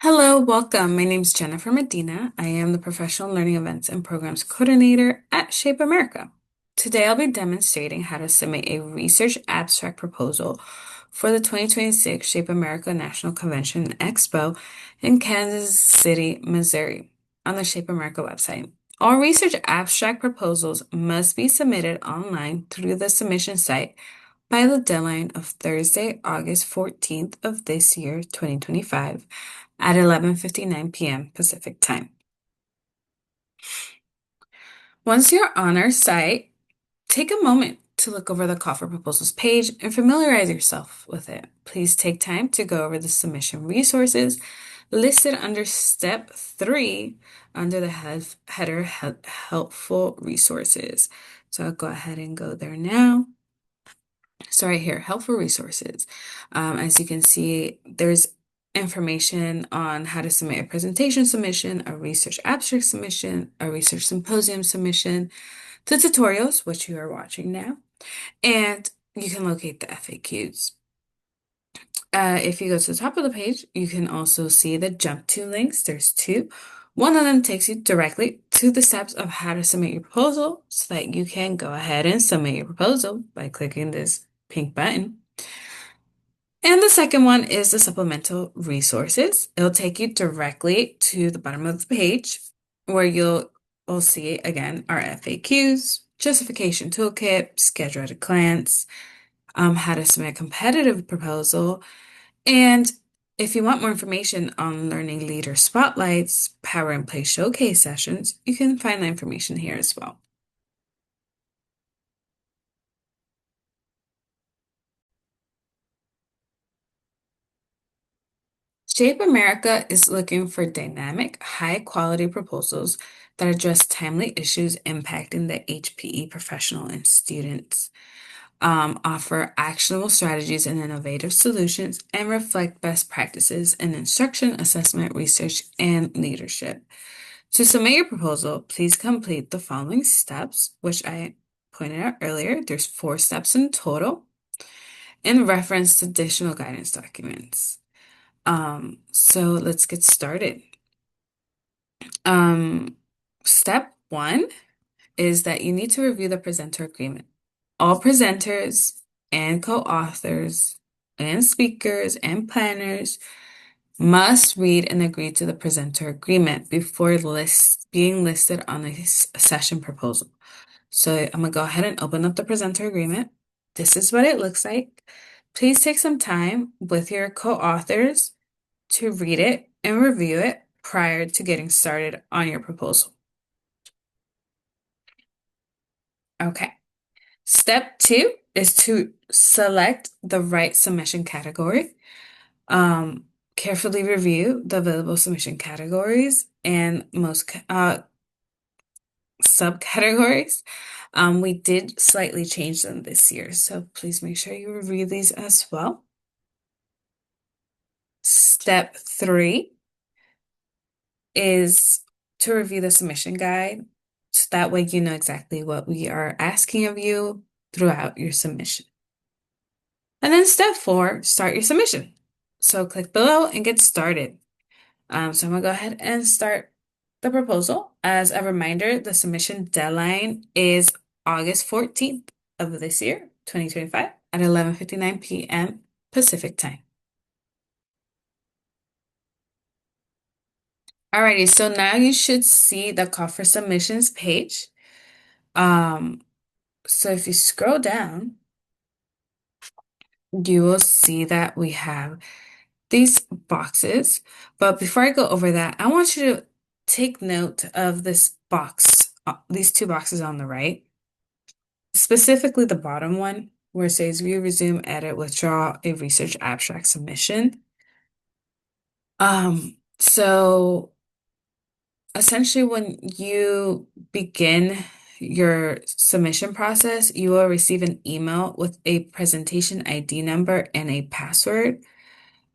Hello, welcome. My name is Jennifer Medina. I am the Professional Learning Events and Programs Coordinator at Shape America. Today, I'll be demonstrating how to submit a research abstract proposal for the 2026 Shape America National Convention and Expo in Kansas City, Missouri, on the Shape America website. All research abstract proposals must be submitted online through the submission site by the deadline of Thursday, August 14th of this year, 2025, at 11:59 p.m. Pacific Time. Once you're on our site, take a moment to look over the call for proposals page and familiarize yourself with it. Please take time to go over the submission resources listed under step 3 under the header helpful resources. So I'll go ahead and go there now. So right here, helpful resources. As you can see, there's information on how to submit a presentation submission, a research abstract submission, a research symposium submission, the tutorials, which you are watching now, and you can locate the FAQs. If you go to the top of the page, you can also see the jump to links. There's two. One of them takes you directly to the steps of how to submit your proposal so that you can go ahead and submit your proposal by clicking this pink button. And the second one is the supplemental resources. It'll take you directly to the bottom of the page where will see again our FAQs, justification toolkit, schedule at a glance, how to submit a competitive proposal, and if you want more information on learning leader spotlights, power and play showcase sessions, you can find that information here as well. Shape America is looking for dynamic, high-quality proposals that address timely issues impacting the HPE professional and students, offer actionable strategies and innovative solutions, and reflect best practices in instruction, assessment, research, and leadership. To submit your proposal, please complete the following steps, which I pointed out earlier. There's 4 steps in total, and reference additional guidance documents. So let's get started. Step 1 is that you need to review the presenter agreement. All presenters and co-authors and speakers and planners must read and agree to the presenter agreement before being listed on a session proposal. So I'm gonna go ahead and open up the presenter agreement. This is what it looks like. Please take some time with your co-authors to read it and review it prior to getting started on your proposal. Okay. Step 2 is to select the right submission category. Carefully review the available submission categories and most subcategories. We did slightly change them this year, so please make sure you review these as well. Step 3 is to review the submission guide, so that way you know exactly what we are asking of you throughout your submission. And then step 4, start your submission. So click below and get started. So I'm gonna go ahead and start the proposal. As a reminder, the submission deadline is August 14th of this year, 2025, at 11:59 p.m. Pacific Time. Alrighty, so now you should see the call for submissions page. So if you scroll down, you will see that we have these boxes. But before I go over that, I want you to take note of this box, these 2 boxes on the right, specifically the bottom one where it says view, resume, edit, withdraw a research abstract submission. So essentially when you begin your submission process, you will receive an email with a presentation ID number and a password.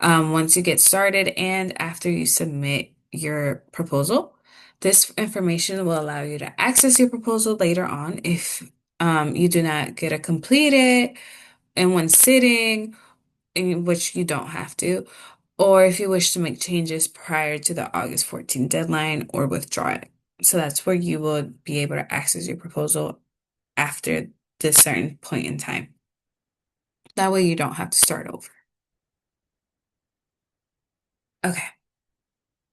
Once you get started and after you submit your proposal, this information will allow you to access your proposal later on if you do not get to complete it in one sitting, in which you don't have to, or if you wish to make changes prior to the August 14th deadline or withdraw it. So that's where you will be able to access your proposal after this certain point in time. That way you don't have to start over. Okay.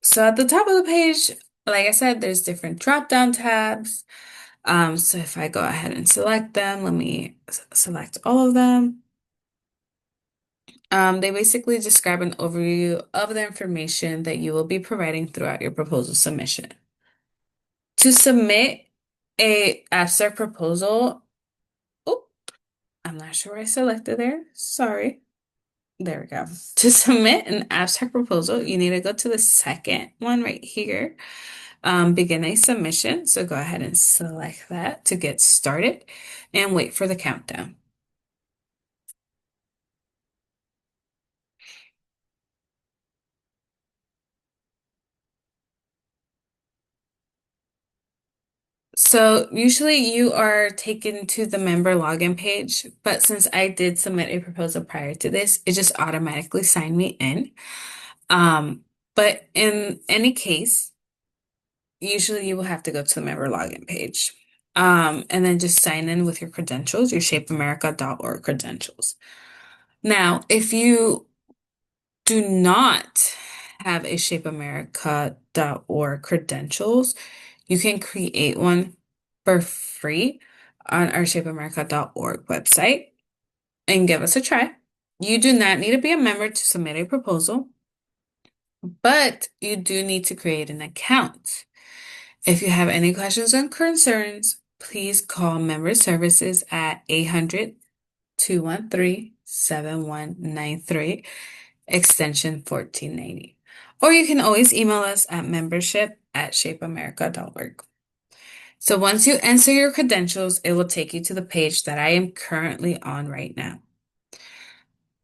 So at the top of the page, like I said, there's different drop-down tabs. So if I go ahead and select them, let me select all of them. They basically describe an overview of the information that you will be providing throughout your proposal submission. To submit a abstract proposal, oh, I'm not sure I selected there. Sorry. There we go. To submit an abstract proposal, you need to go to the second one right here, begin a submission. So go ahead and select that to get started and wait for the countdown. So usually you are taken to the member login page, but since I did submit a proposal prior to this, it just automatically signed me in. Um, but in any case, usually you will have to go to the member login page. And then just sign in with your credentials, your shapeamerica.org credentials. Now, if you do not have a shapeamerica.org credentials, you can create one for free on our shapeamerica.org website and give us a try. You do not need to be a member to submit a proposal, but you do need to create an account. If you have any questions or concerns, please call Member Services at 800-213-7193, extension 1490. Or you can always email us at membership@shapeamerica.org. So once you enter your credentials, it will take you to the page that I am currently on right now.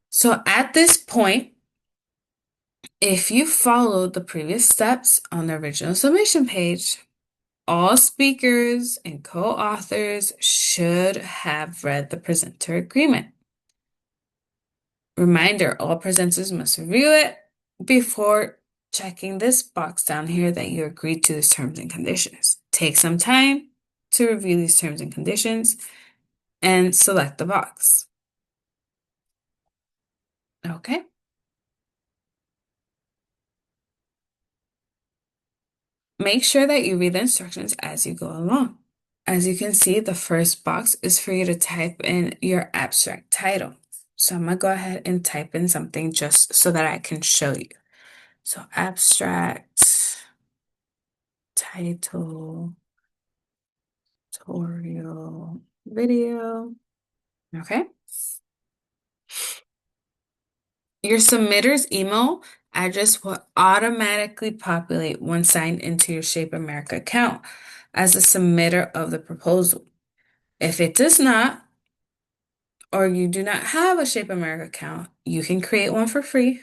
So at this point, if you followed the previous steps on the original submission page, all speakers and co-authors should have read the presenter agreement. Reminder, all presenters must review it before checking this box down here that you agreed to these terms and conditions. Take some time to review these terms and conditions and select the box. Okay. Make sure that you read the instructions as you go along. As you can see, the first box is for you to type in your abstract title. So I'm going to go ahead and type in something just so that I can show you. So abstract title tutorial video. Okay. Your submitter's email address will automatically populate when signed into your Shape America account as a submitter of the proposal. If it does not, or you do not have a Shape America account, you can create one for free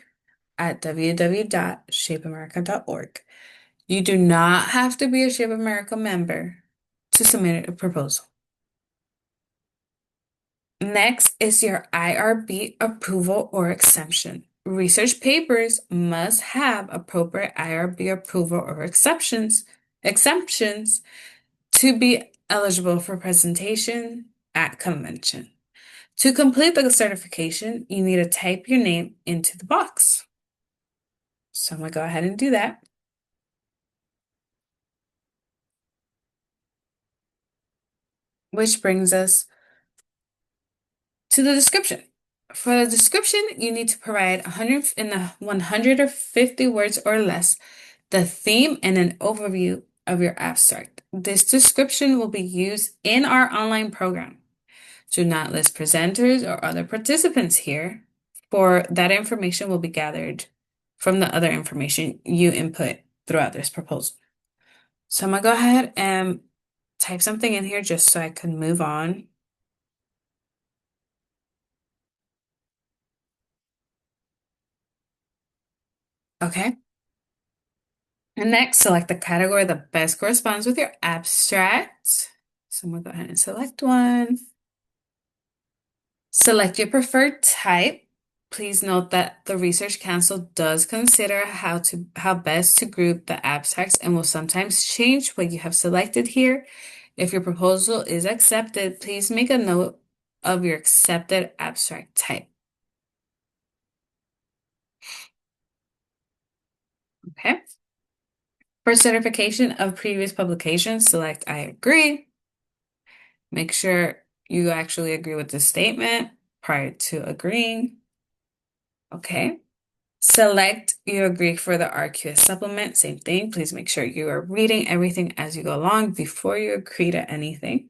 at www.shapeamerica.org. You do not have to be a Shape America member to submit a proposal. Next is your IRB approval or exemption. Research papers must have appropriate IRB approval or exemptions to be eligible for presentation at convention. To complete the certification, you need to type your name into the box. So I'm going to go ahead and do that. Which brings us to the description. For the description, you need to provide 150 words or less, the theme, and an overview of your abstract. This description will be used in our online program. Do not list presenters or other participants here, for that information will be gathered from the other information you input throughout this proposal. So I'm going to go ahead and type something in here just so I can move on. Okay. And next, select the category that best corresponds with your abstract. So I'm going to go ahead and select one. Select your preferred type. Please note that the Research Council does consider how best to group the abstracts and will sometimes change what you have selected here. If your proposal is accepted, please make a note of your accepted abstract type. Okay. For certification of previous publications, select I agree. Make sure you actually agree with the statement prior to agreeing. Okay. Select you agree for the RQS supplement. Same thing. Please make sure you are reading everything as you go along before you agree to anything.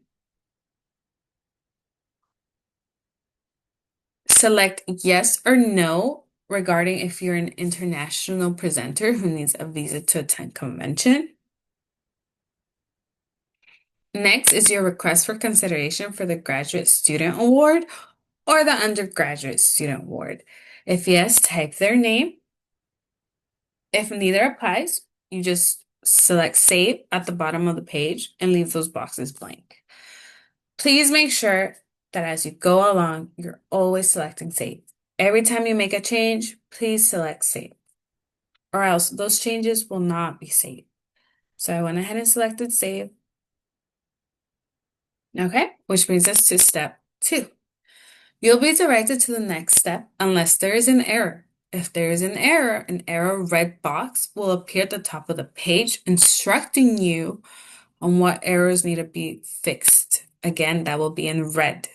Select yes or no regarding if you're an international presenter who needs a visa to attend convention. Next is your request for consideration for the Graduate Student Award or the Undergraduate Student Award. If yes, type their name. If neither applies, you just select Save at the bottom of the page and leave those boxes blank. Please make sure that as you go along, you're always selecting Save. Every time you make a change, please select Save, or else those changes will not be saved. So I went ahead and selected Save. Okay, which brings us to step 2. You'll be directed to the next step unless there is an error. If there is an error red box will appear at the top of the page instructing you on what errors need to be fixed. Again, that will be in red.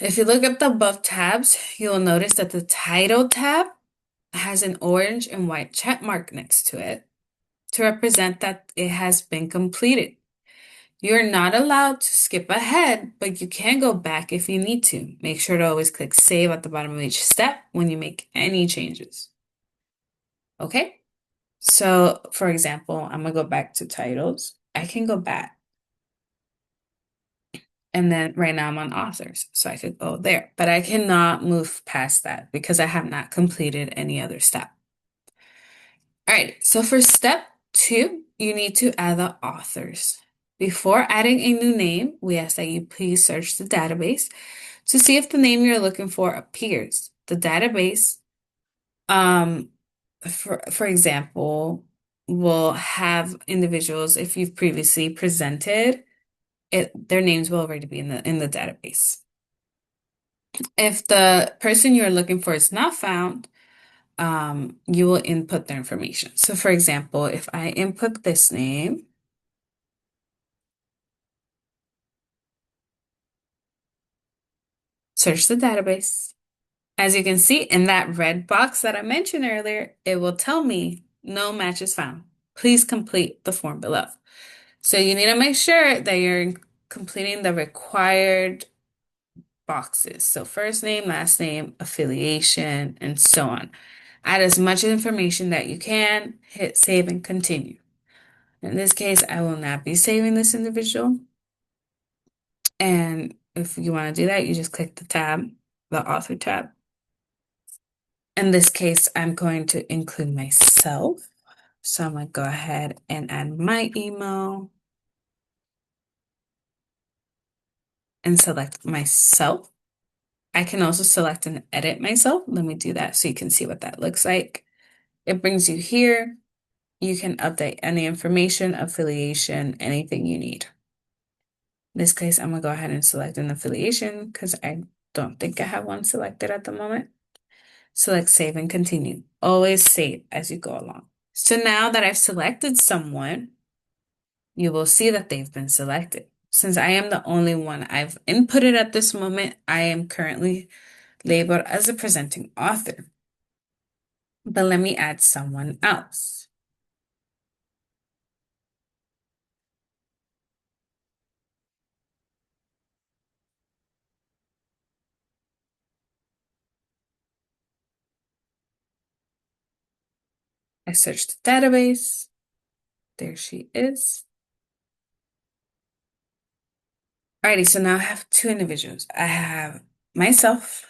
If you look at the above tabs, you'll notice that the title tab has an orange and white check mark next to it to represent that it has been completed. You're not allowed to skip ahead, but you can go back if you need to. Make sure to always click Save at the bottom of each step when you make any changes. Okay? So, for example, I'm going to go back to titles. I can go back. And then right now I'm on authors, so I could go there. But I cannot move past that because I have not completed any other step. All right, so for step 2, you need to add the authors. Before adding a new name, we ask that you please search the database to see if the name you're looking for appears. The database, um, for example, will have individuals, if you've previously presented, their names will already be in the database. If the person you're looking for is not found, you will input their information. So for example, if I input this name, search the database. As you can see in that red box that I mentioned earlier, it will tell me no matches found. Please complete the form below. So you need to make sure that you're completing the required boxes. So first name, last name, affiliation, and so on. Add as much information that you can, hit save and continue. In this case, I will not be saving this individual. And if you want to do that, you just click the tab, the author tab. In this case, I'm going to include myself. So I'm going to go ahead and add my email and select myself. I can also select and edit myself. Let me do that so you can see what that looks like. It brings you here. You can update any information, affiliation, anything you need. In this case, I'm going to go ahead and select an affiliation because I don't think I have one selected at the moment. Select save and continue. Always save as you go along. So now that I've selected someone, you will see that they've been selected. Since I am the only one I've inputted at this moment, I am currently labeled as a presenting author. But let me add someone else. I searched the database. There she is. Alrighty, so now I have 2 individuals. I have myself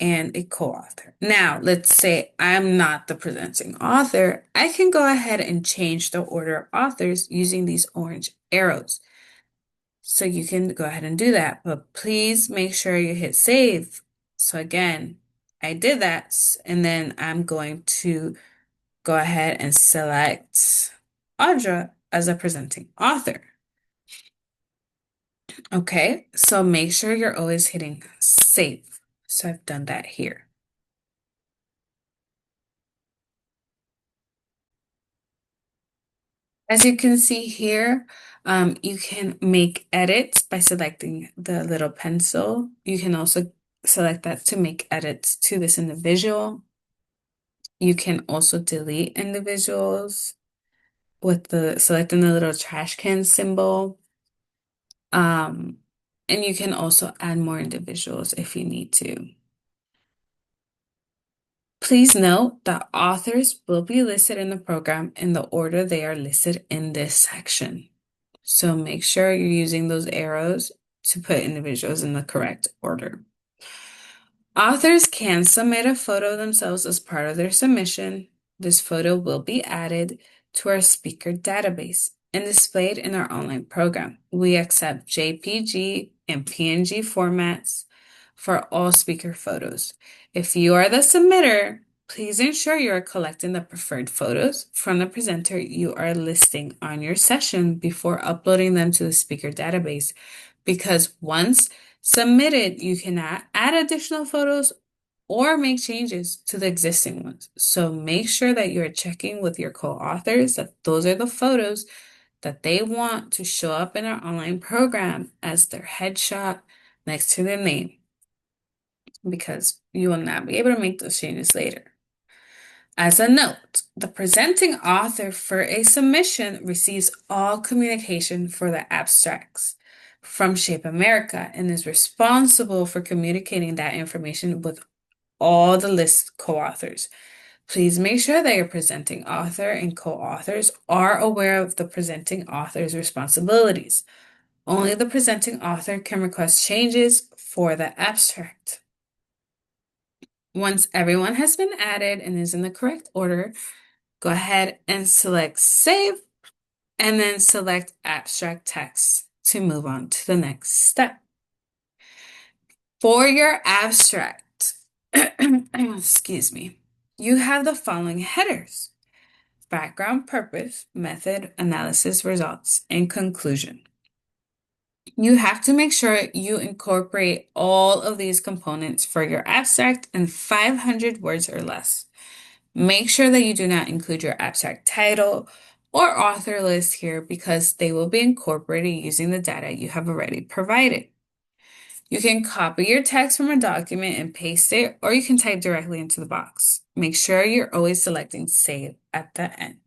and a co-author. Now, let's say I'm not the presenting author. I can go ahead and change the order of authors using these orange arrows. So you can go ahead and do that, but please make sure you hit save. So again, I did that, and then I'm going to go ahead and select Audra as a presenting author. Okay, so make sure you're always hitting save. So I've done that here. As you can see here, you can make edits by selecting the little pencil. You can also select that to make edits to this individual. You can also delete individuals with the selecting the little trash can symbol. Um, and you can also add more individuals if you need to. Please note that authors will be listed in the program in the order they are listed in this section. So make sure you're using those arrows to put individuals in the correct order. Authors can submit a photo of themselves as part of their submission. This photo will be added to our speaker database and displayed in our online program. We accept JPG and PNG formats for all speaker photos. If you are the submitter, please ensure you are collecting the preferred photos from the presenter you are listing on your session before uploading them to the speaker database, because once submitted, you cannot add additional photos or make changes to the existing ones. So make sure that you're checking with your co-authors that those are the photos that they want to show up in our online program as their headshot next to their name, because you will not be able to make those changes later. As a note, the presenting author for a submission receives all communication for the abstracts from Shape America and is responsible for communicating that information with all the list co-authors. Please make sure that your presenting author and co-authors are aware of the presenting author's responsibilities. Only the presenting author can request changes for the abstract. Once everyone has been added and is in the correct order, go ahead and select Save, and then select Abstract Text to move on to the next step. For your abstract, excuse me, you have the following headers: background, purpose, method, analysis, results, and conclusion. You have to make sure you incorporate all of these components for your abstract in 500 words or less. Make sure that you do not include your abstract title or author list here, because they will be incorporated using the data you have already provided. You can copy your text from a document and paste it, or you can type directly into the box. Make sure you're always selecting Save at the end.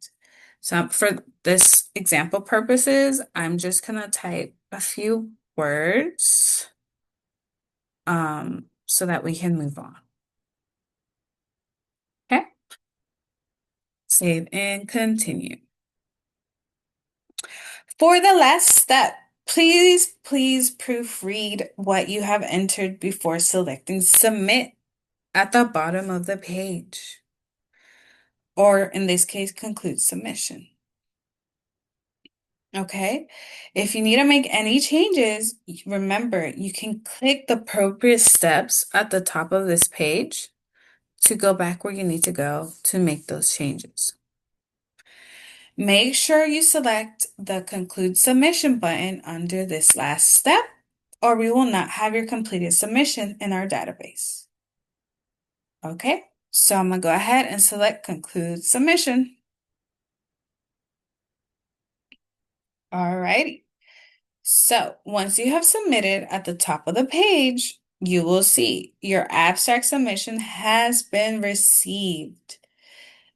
So for this example purposes, I'm just gonna type a few words so that we can move on. Okay? Save and continue. For the last step, please proofread what you have entered before selecting Submit at the bottom of the page, or in this case, conclude submission. Okay, if you need to make any changes, remember you can click the appropriate steps at the top of this page to go back where you need to go to make those changes. Make sure you select the Conclude Submission button under this last step, or we will not have your completed submission in our database. Okay, so I'm going to go ahead and select Conclude Submission. Alrighty. So once you have submitted, at the top of the page, you will see your abstract submission has been received.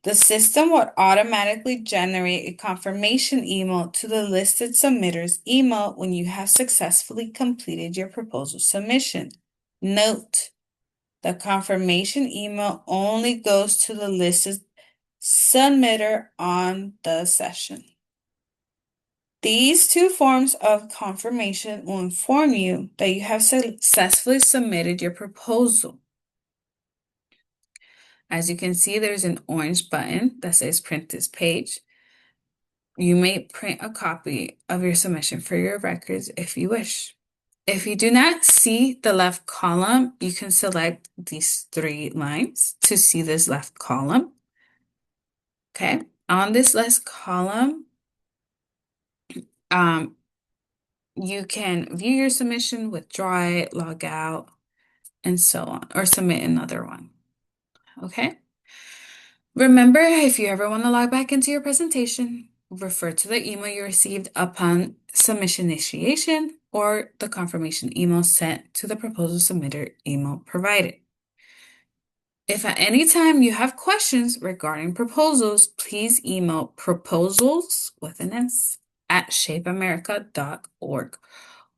The system will automatically generate a confirmation email to the listed submitter's email when you have successfully completed your proposal submission. Note, the confirmation email only goes to the listed submitter on the session. These two forms of confirmation will inform you that you have successfully submitted your proposal. As you can see, there's an orange button that says Print this page. You may print a copy of your submission for your records if you wish. If you do not see the left column, you can select these three lines to see this left column. Okay, on this left column, um, you can view your submission, withdraw it, log out, and so on, or submit another one. Okay. Remember, if you ever want to log back into your presentation, refer to the email you received upon submission initiation or the confirmation email sent to the proposal submitter email provided. If at any time you have questions regarding proposals, please email proposals with an S at shapeamerica.org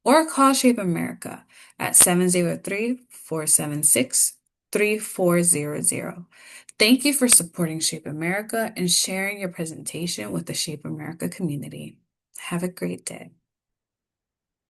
or call Shape America at 703-476-3400. Thank you for supporting Shape America and sharing your presentation with the Shape America community. Have a great day.